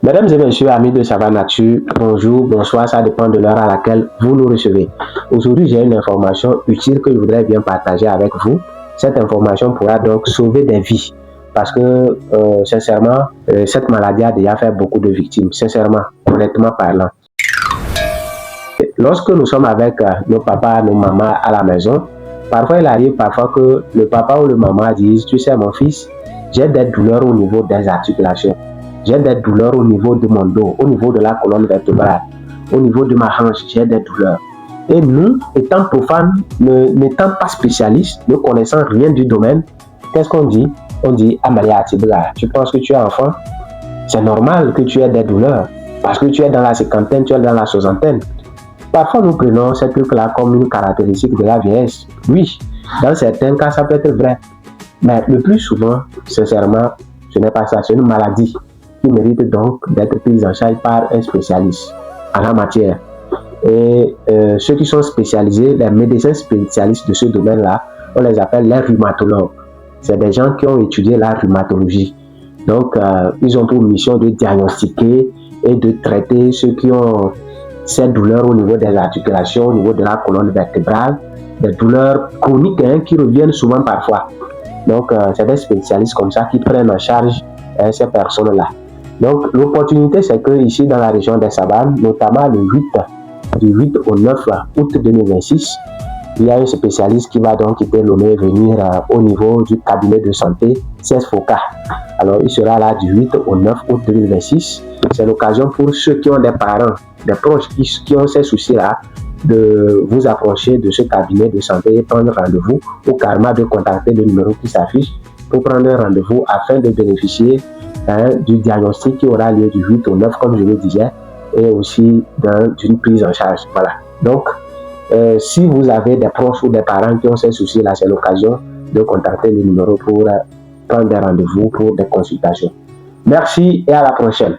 Mesdames et messieurs, amis de Savane Nature, bonjour, bonsoir, ça dépend de l'heure à laquelle vous nous recevez. Aujourd'hui, j'ai une information utile que je voudrais bien partager avec vous. Cette information pourra donc sauver des vies parce que, sincèrement, cette maladie a déjà fait beaucoup de victimes, sincèrement, honnêtement parlant. Lorsque nous sommes avec nos papas, nos mamans à la maison, parfois il arrive parfois que le papa ou le maman disent, tu sais mon fils, j'ai des douleurs au niveau des articulations. J'ai des douleurs au niveau de mon dos, au niveau de la colonne vertébrale, au niveau de ma hanche, j'ai des douleurs. Et nous, étant profanes, n'étant pas spécialistes, ne connaissant rien du domaine, qu'est-ce qu'on dit? On dit, Amalia Atibla, tu penses que tu es enfant? C'est normal que tu aies des douleurs, parce que tu es dans la cinquantaine, tu es dans la soixantaine. Parfois, nous prenons ces trucs-là comme une caractéristique de la vieillesse. Oui, dans certains cas, ça peut être vrai. Mais le plus souvent, sincèrement, ce n'est pas ça, c'est une maladie qui mérite donc d'être prise en charge par un spécialiste en la matière. Et ceux qui sont spécialisés, les médecins spécialistes de ce domaine-là, on les appelle les rhumatologues. C'est des gens qui ont étudié la rhumatologie. Donc, ils ont pour mission de diagnostiquer et de traiter ceux qui ont ces douleurs au niveau des articulations, au niveau de la colonne vertébrale, des douleurs chroniques qui reviennent souvent parfois. Donc, c'est des spécialistes comme ça qui prennent en charge ces personnes-là. Donc, l'opportunité, c'est que ici dans la région des Savanes, notamment du 8 au 9 août 2026, il y a un spécialiste qui va donc quitter Lomé et venir au niveau du cabinet de santé CES-FOCA. Alors, il sera là du 8 au 9 août 2026. C'est l'occasion pour ceux qui ont des parents, des proches qui ont ces soucis-là, de vous approcher de ce cabinet de santé et prendre rendez-vous ou carrément de contacter le numéro qui s'affiche pour prendre un rendez-vous afin de bénéficier du diagnostic qui aura lieu du 8 au 9, comme je le disais, et aussi d'une prise en charge. Voilà. Donc, si vous avez des proches ou des parents qui ont ces soucis-là, c'est l'occasion de contacter le numéro pour prendre des rendez-vous pour des consultations. Merci et à la prochaine.